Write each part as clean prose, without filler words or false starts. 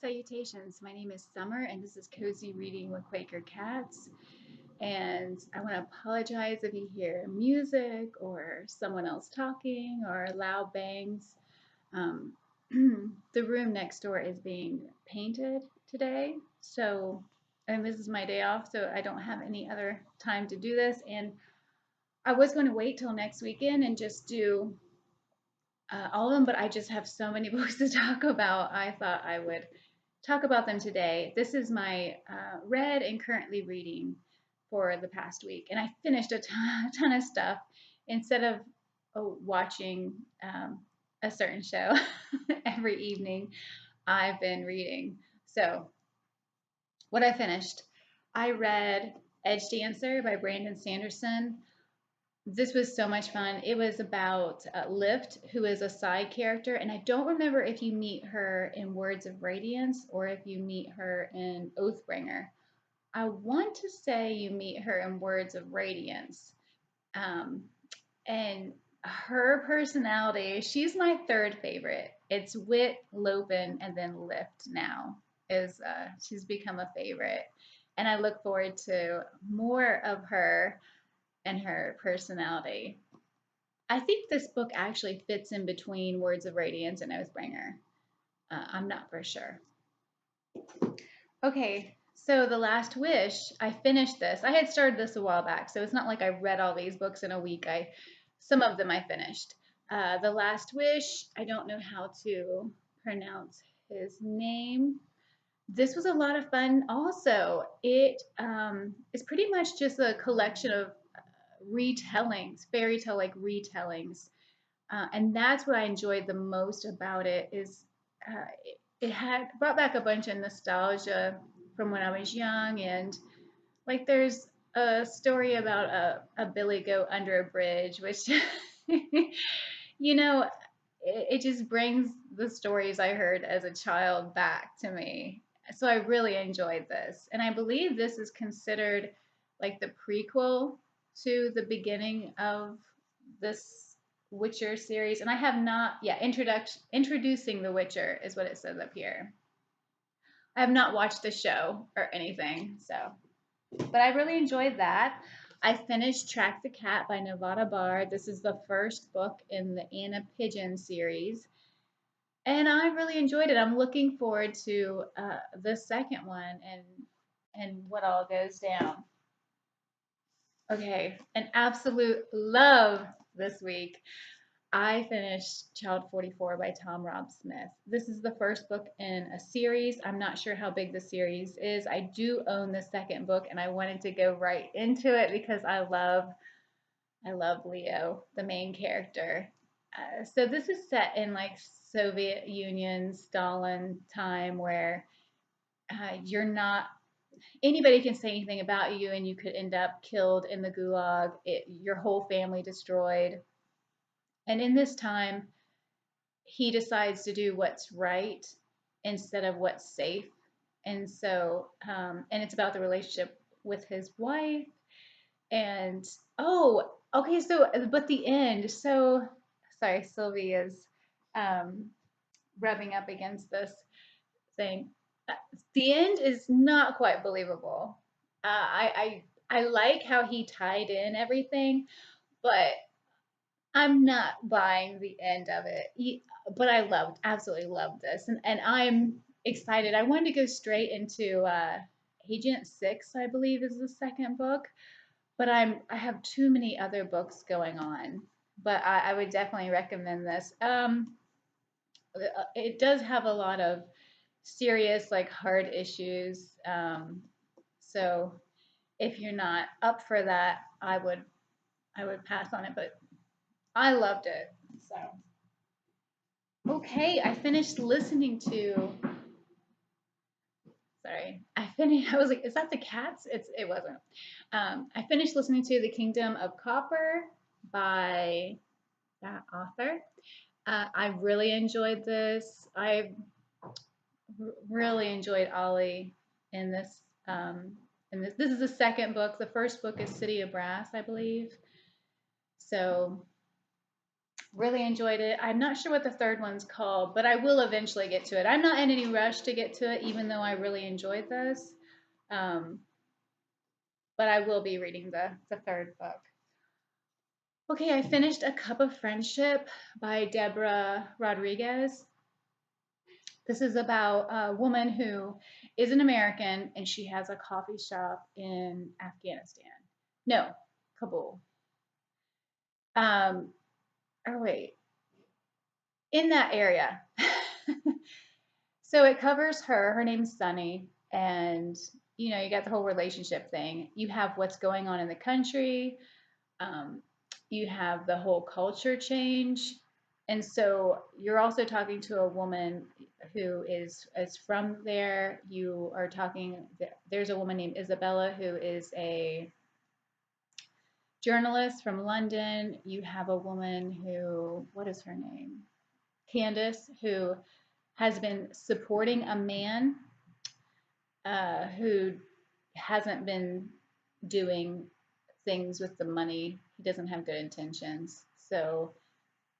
Salutations. My name is Summer, and this is Cozy Reading with Quaker Cats. And I want to apologize if you hear music or someone else talking or loud bangs. Um, the room next door is being painted today, and this is my day off, so I don't have any other time to do this. And I was going to wait till next weekend and just do all of them, but I just have so many books to talk about. I thought I would talk about them today. This is my read and currently reading for the past week, and I finished a ton of stuff instead of watching a certain show every evening. I've been reading. So, what I finished, I read Edge Dancer by Brandon Sanderson. This was so much fun. It was about Lift, who is a side character, and I don't remember if you meet her in Words of Radiance or if you meet her in Oathbringer. I want to say you meet her in Words of Radiance. Um, and her personality, she's my third favorite. It's Wit, Lopin, and then Lift now. She's become a favorite. And I look forward to more of her and her personality. I think this book actually fits in between Words of Radiance and Oathbringer. I'm not for sure. Okay, so The Last Wish, I finished this. I had started this a while back, so it's not like I read all these books in a week. Some of them I finished. The Last Wish, I don't know how to pronounce his name. This was a lot of fun. Also, it is pretty much just a collection of retellings, fairy tale like retellings, and that's what I enjoyed the most about it. Is it had brought back a bunch of nostalgia from when I was young, and like there's a story about a billy goat under a bridge, which you know it just brings the stories I heard as a child back to me. So I really enjoyed this, and I believe this is considered like the prequel to the beginning of this Witcher series. And I have not, yeah, introducing The Witcher is what it says up here. I have not watched the show or anything, so, but I really enjoyed that. I finished Track the Cat by Nevada Bard. This is the first book in the Anna Pigeon series, and I really enjoyed it. I'm looking forward to the second one and what all goes down. Okay, an absolute love this week. I finished Child 44 by Tom Rob Smith. This is the first book in a series. I'm not sure how big the series is. I do own the second book, and I wanted to go right into it because I love Leo, the main character. So this is set in like Soviet Union, Stalin time, where you're not anybody can say anything about you, and you could end up killed in the gulag. Your whole family destroyed. And in this time, he decides to do what's right instead of what's safe. And so, and it's about the relationship with his wife. And oh, okay, so, but the end. So, sorry, Sylvie is um, rubbing up against this thing. Uh, The end is not quite believable. I like how he tied in everything, but I'm not buying the end of it. But I absolutely loved this, and I'm excited. I wanted to go straight into Agent Six, I believe, is the second book, but I have too many other books going on. But I would definitely recommend this. It does have a lot of serious, like hard issues. So if you're not up for that, I would pass on it. But I loved it. So okay, I finished listening to. Sorry, I finished. I was like, "Is that the cats?" It wasn't. I finished listening to "The Kingdom of Copper" by that author. I really enjoyed this. Really enjoyed Ollie in this. This is the second book. The first book is City of Brass, I believe. So Really enjoyed it. I'm not sure what the third one's called, but I will eventually get to it. I'm not in any rush to get to it, even though I really enjoyed this. Um, but I will be reading the third book. Okay, I finished A Cup of Friendship by Deborah Rodriguez. This is about a woman who is an American and she has a coffee shop in Afghanistan. No, Kabul. Um, or wait, in that area. So it covers her. Her name's Sunny, and you got the whole relationship thing. You have what's going on in the country. Um, you have the whole culture change, and so you're also talking to a woman who is from there. You are talking. There's a woman named Isabella who is a journalist from London. You have a woman who, what is her name? Candace, who has been supporting a man who hasn't been doing things with the money. He doesn't have good intentions. So,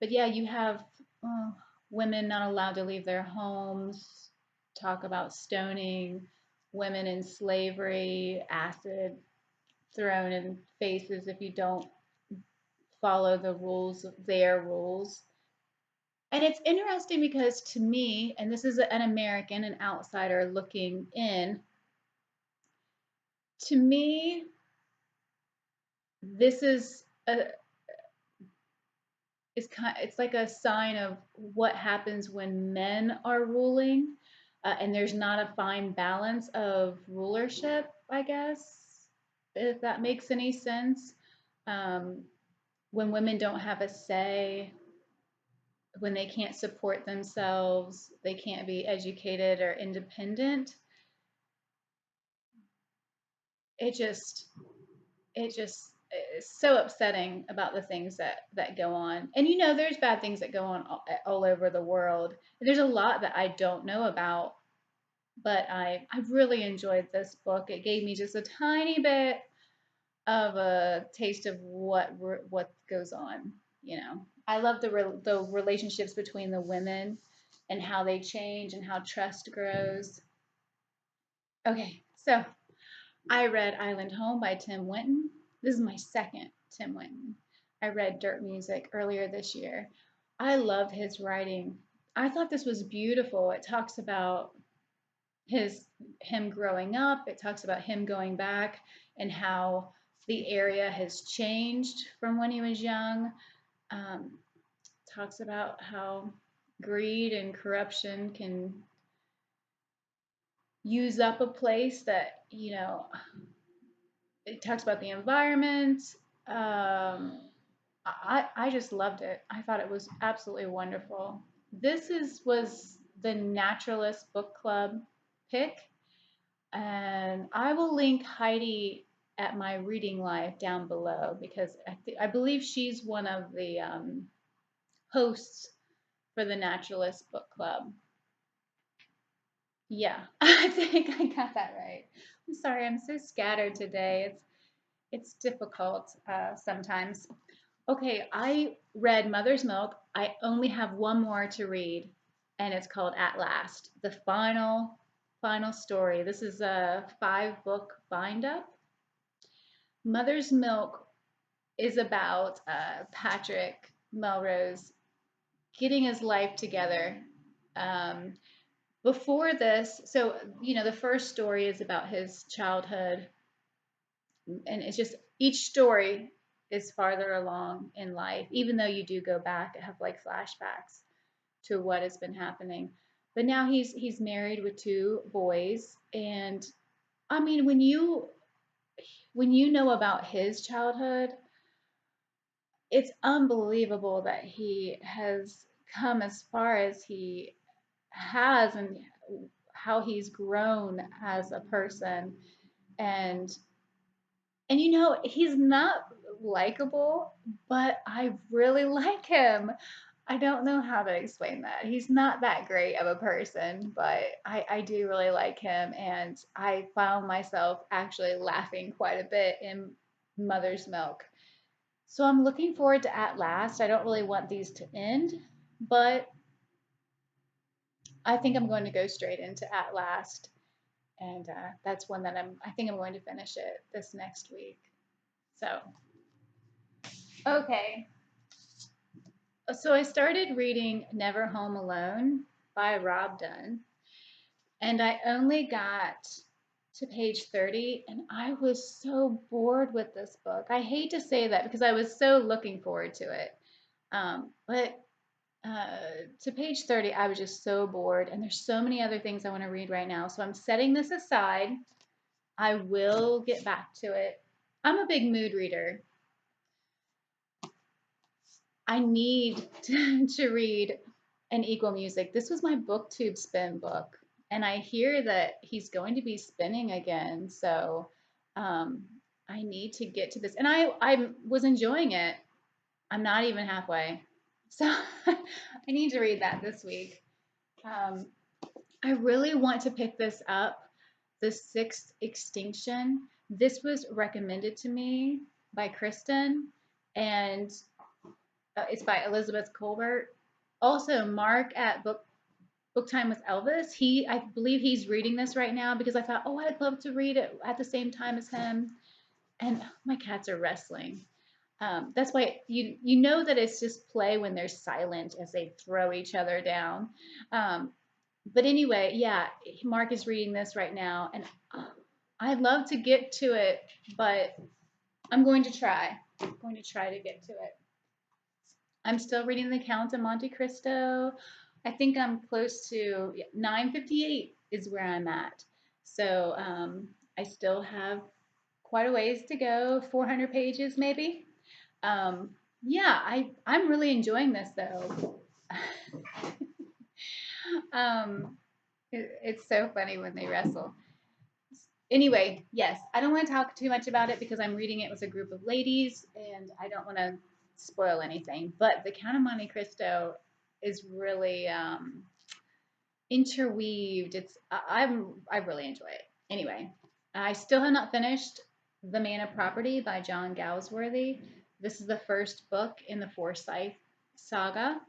but yeah, you have uh, women not allowed to leave their homes, talk about stoning, women in slavery, acid thrown in faces if you don't follow the rules, their rules. And it's interesting because to me, and this is an American, an outsider looking in, to me, this is a it's like a sign of what happens when men are ruling, and there's not a fine balance of rulership, I guess, if that makes any sense. Um, when women don't have a say, when they can't support themselves, they can't be educated or independent. It just it just is so upsetting about the things that go on. And there's bad things that go on all over the world. There's a lot that I don't know about, but I really enjoyed this book. It gave me just a tiny bit of a taste of what goes on. I love the relationships between the women and how they change and how trust grows. Okay, so I read Island Home by Tim Winton. This is my second Tim Winton. I read Dirt Music earlier this year. I love his writing. I thought this was beautiful. It talks about his him growing up. It talks about him going back and how the area has changed from when he was young. Um, Talks about how greed and corruption can use up a place that it talks about the environment. I just loved it. I thought it was absolutely wonderful. Was the Naturalist Book Club pick, and I will link Heidi at my reading life down below because I believe she's one of the hosts for the Naturalist Book Club. Yeah, I think I got that right. I'm sorry, I'm so scattered today. It's difficult sometimes. Okay, I read Mother's Milk. I only have one more to read, and it's called At Last, the final story. This is a 5-book bind up. Mother's Milk is about Patrick Melrose getting his life together. Um, Before this, so the first story is about his childhood, and it's just each story is farther along in life, even though you do go back and have like flashbacks to what has been happening. But now he's married with 2 boys, and I mean when you know about his childhood, it's unbelievable that he has come as far as he has and how he's grown as a person. And he's not likable, but I really like him. I don't know how to explain that. He's not that great of a person, but I do really like him. And I found myself actually laughing quite a bit in Mother's Milk. So I'm looking forward to At Last. I don't really want these to end, but I think I'm going to go straight into At Last, and that's one that I think I'm going to finish it this next week. So, okay. So I started reading Never Home Alone by Rob Dunn, and I only got to page 30, and I was so bored with this book. I hate to say that because I was so looking forward to it. But to page 30, I was just so bored, and there's so many other things I want to read right now. So I'm setting this aside. I will get back to it. I'm a big mood reader. I need to read an Equal Music. This was my BookTube spin book, and I hear that he's going to be spinning again. So I need to get to this, and I was enjoying it. I'm not even halfway, so I need to read that this week. I really want to pick this up, The Sixth Extinction. This was recommended to me by Kristin, and it's by Elizabeth Colbert. Also, Mark at Book Time with Elvis. I believe he's reading this right now because I thought, oh, I'd love to read it at the same time as him. And my cats are wrestling. That's why you know that it's just play when they're silent as they throw each other down. But anyway, yeah, Mark is reading this right now, and I'd love to get to it, but I'm going to try. I'm going to try to get to it. I'm still reading the Count of Monte Cristo. I think I'm close to 958 is where I'm at. So I still have quite a ways to go, 400 pages maybe. Yeah, I'm really enjoying this though. It's so funny when they wrestle. Anyway, yes, I don't want to talk too much about it because I'm reading it with a group of ladies and I don't want to spoil anything. But the Count of Monte Cristo is really interweaved. I really enjoy it. Anyway, I still have not finished The Man of Property by John Galsworthy. This is the first book in the Forsyth saga.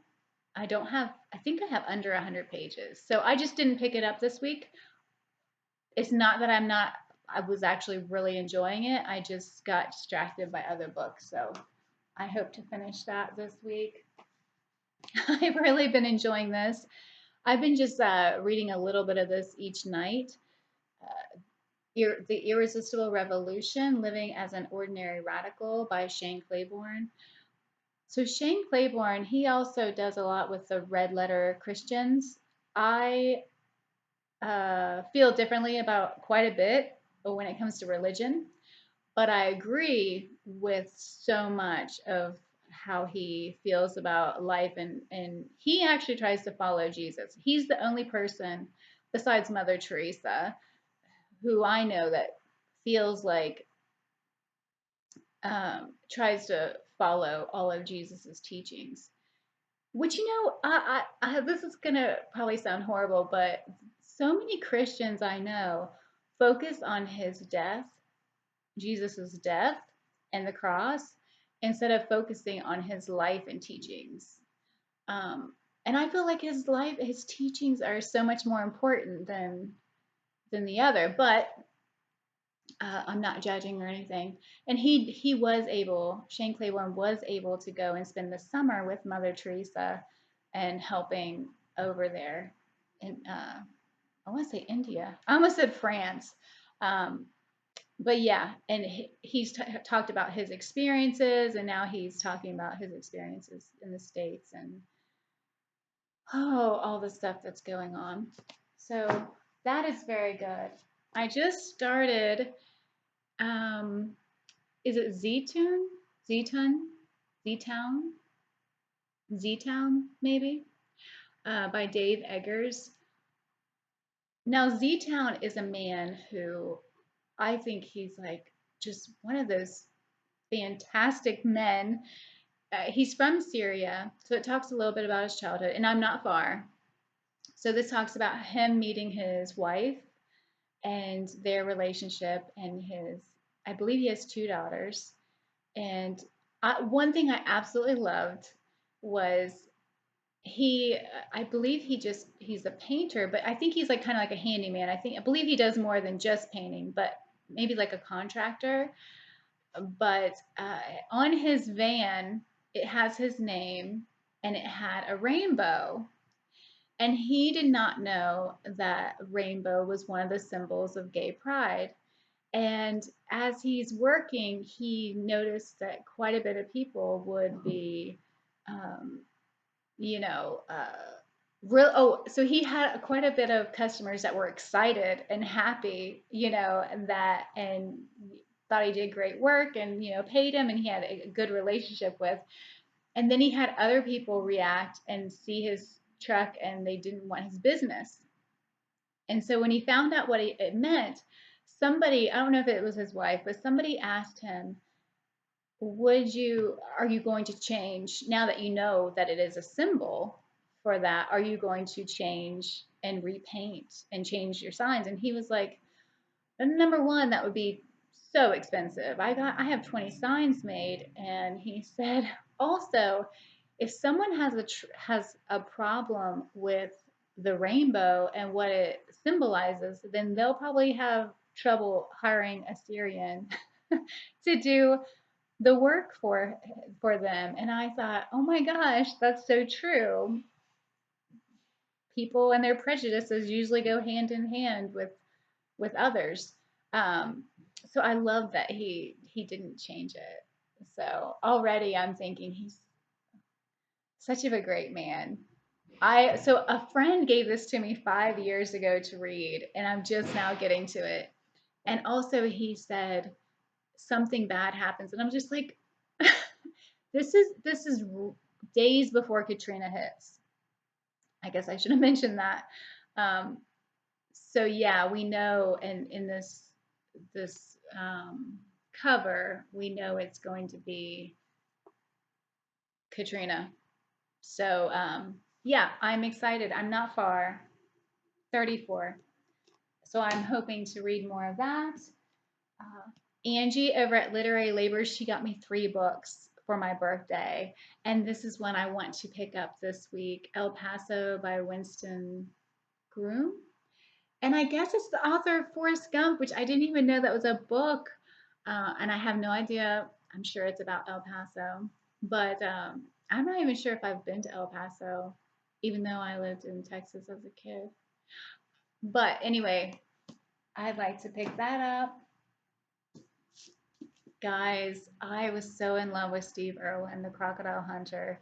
I think I have under 100 pages. So I just didn't pick it up this week. It's not that I was actually really enjoying it. I just got distracted by other books. So I hope to finish that this week. I've really been enjoying this. I've been just reading a little bit of this each night. The Irresistible Revolution, Living as an Ordinary Radical by Shane Claiborne. So Shane Claiborne, he also does a lot with the red letter Christians. I feel differently about quite a bit when it comes to religion, but I agree with so much of how he feels about life, and he actually tries to follow Jesus. He's the only person besides Mother Teresa who I know that feels like tries to follow all of Jesus's teachings. Which, this is gonna probably sound horrible, but so many Christians I know focus on his death, Jesus's death and the cross, instead of focusing on his life and teachings. And I feel like his teachings are so much more important than the other. But I'm not judging or anything. And Shane Claiborne was able to go and spend the summer with Mother Teresa and helping over there in, I want to say India. I almost said France. But yeah, and he's talked about his experiences, and now he's talking about his experiences in the States and all the stuff that's going on. So that is very good. I just started is it Ztown? Ztown? Ztown? Ztown, maybe? By Dave Eggers. Now, Ztown is a man who I think he's like just one of those fantastic men. He's from Syria, so it talks a little bit about his childhood, and I'm not far. So this talks about him meeting his wife and their relationship and I believe he has two daughters. And One thing I absolutely loved was he, I believe he's a painter, but I think he's like kind of like a handyman. I believe he does more than just painting, but maybe like a contractor. But on his van, it has his name and it had a rainbow. And he did not know that rainbow was one of the symbols of gay pride. And as he's working, he noticed that quite a bit of people would be, um, you know, real. Oh, so he had quite a bit of customers that were excited and happy, and thought he did great work and, paid him and he had a good relationship with. And then he had other people react and see his truck and they didn't want his business. And so when he found out what it meant, somebody, I don't know if it was his wife, but somebody asked him, are you going to change now that you know that it is a symbol for that? Are you going to change and repaint and change your signs? And he was like, number one, that would be so expensive. I have 20 signs made. And he said, also, if someone has a problem with the rainbow and what it symbolizes, then they'll probably have trouble hiring a Syrian to do the work for them. And I thought, oh my gosh, that's so true. People and their prejudices usually go hand in hand with others. Um, so I love that he didn't change it. So already I'm thinking he's such of a great man. So a friend gave this to me 5 years ago to read, and I'm just now getting to it. And also he said something bad happens, and I'm just like, this is days before Katrina hits. I guess I should have mentioned that. Um, so yeah, we know, and in this cover, we know it's going to be Katrina. So yeah, I'm excited. I'm not far, 34. So I'm hoping to read more of that. Angie over at Literary Labors, she got me 3 books for my birthday. And this is one I want to pick up this week, El Paso by Winston Groom. And I guess it's the author of Forrest Gump, which I didn't even know that was a book. And I have no idea. I'm sure it's about El Paso. But I'm not even sure if I've been to El Paso, even though I lived in Texas as a kid. But anyway, I'd like to pick that up. Guys, I was so in love with Steve Irwin, the Crocodile Hunter.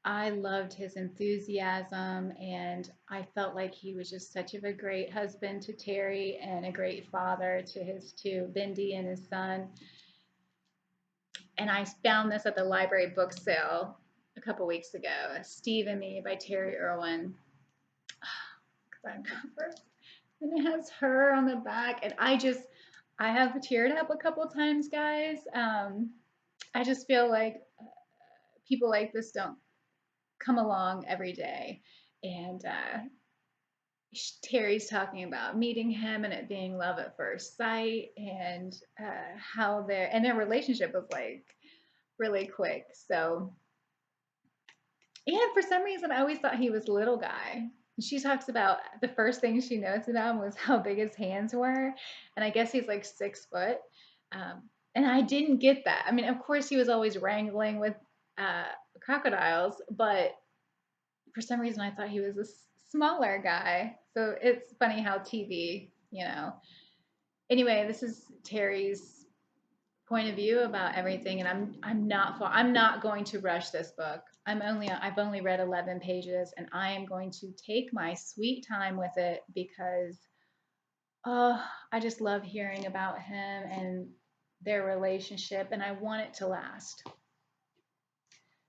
I loved his enthusiasm, and I felt like he was just such of a great husband to Terry and a great father to his two, Bindi and his son. And I found this at the library book sale a couple weeks ago, Steve and Me by Terry Irwin. And it has her on the back, and I have teared up a couple times, guys. I just feel like people like this don't come along every day. And Terry's talking about meeting him and it being love at first sight, and how their relationship was like really quick. So, and for some reason, I always thought he was little guy. She talks about the first thing she notes about him was how big his hands were, and I guess he's like 6 foot. Um, and I didn't get that. I mean, of course, he was always wrangling with uh, crocodiles, but for some reason I thought he was a smaller guy. So it's funny how TV. Anyway, this is Terry's point of view about everything, and I'm not going to rush this book. I've only read 11 pages, and I am going to take my sweet time with it because I just love hearing about him and their relationship, and I want it to last.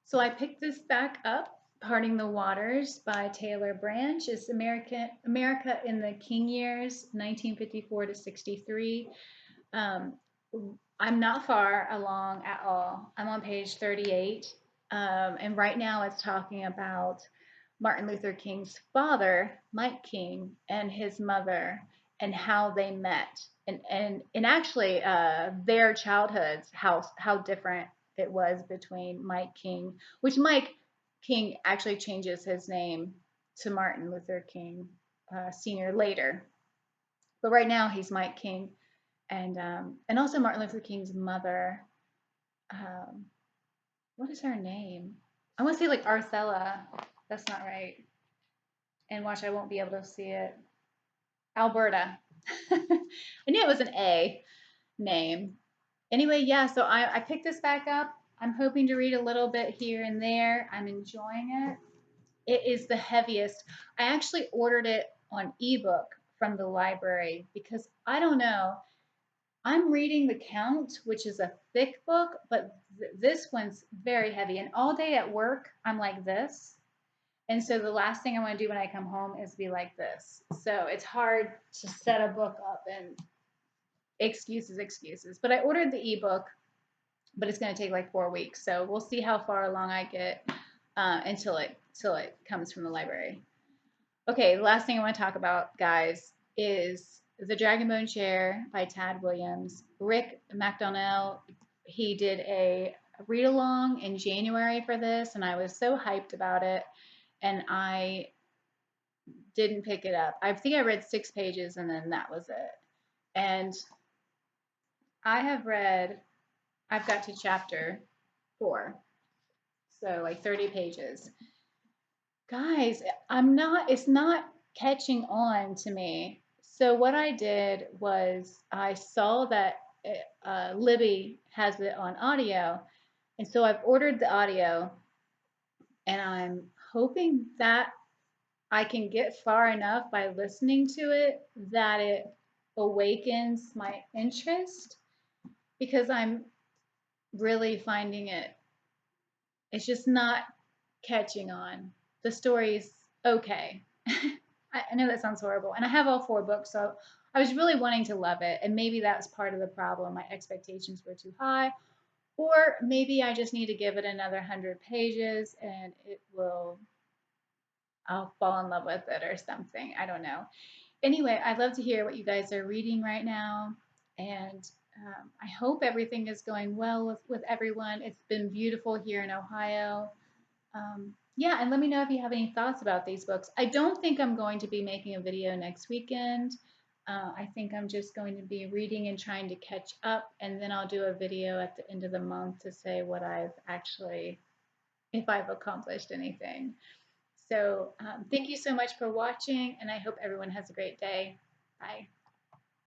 So I picked this back up. Parting the Waters by Taylor Branch. It's America in the King Years, 1954 to 63. I'm not far along at all. I'm on page 38. And right now it's talking about Martin Luther King's father, Mike King, and his mother, and how they met. And actually their childhoods, how different it was between Mike King, which Mike King actually changes his name to Martin Luther King Sr. later, but right now he's Mike King, and also Martin Luther King's mother. Um, what is her name? I want to say like Arthella. That's not right. And watch, I won't be able to see it. Alberta. I knew it was an A name. Anyway, yeah, so I picked this back up. I'm hoping to read a little bit here and there. I'm enjoying it. It is the heaviest. I actually ordered it on ebook from the library because I don't know. I'm reading The Count, which is a thick book, but this one's very heavy. And all day at work, I'm like this. And so the last thing I want to do when I come home is be like this. So it's hard to set a book up and excuses. But I ordered the ebook, but it's going to take like 4 weeks. So we'll see how far along I get until it comes from the library. Okay, the last thing I want to talk about, guys, is The Dragonbone Chair by Tad Williams. Rick McDonnell, he did a read along in January for this, and I was so hyped about it, and I didn't pick it up. I think I read 6 pages, and then that was it. And I've got to chapter 4, so like 30 pages. Guys, it's not catching on to me. So what I did was I saw that Libby has it on audio, and so I've ordered the audio, and I'm hoping that I can get far enough by listening to it that it awakens my interest, because I'm really finding it's just not catching on. The story's okay. I know that sounds horrible. And I have all 4 books, so I was really wanting to love it. And maybe that's part of the problem. My expectations were too high. Or maybe I just need to give it another 100 pages and I'll fall in love with it or something. I don't know. Anyway, I'd love to hear what you guys are reading right now. And I hope everything is going well with everyone. It's been beautiful here in Ohio. Yeah, and let me know if you have any thoughts about these books. I don't think I'm going to be making a video next weekend. I think I'm just going to be reading and trying to catch up, and then I'll do a video at the end of the month to say if I've accomplished anything. So thank you so much for watching, and I hope everyone has a great day. Bye.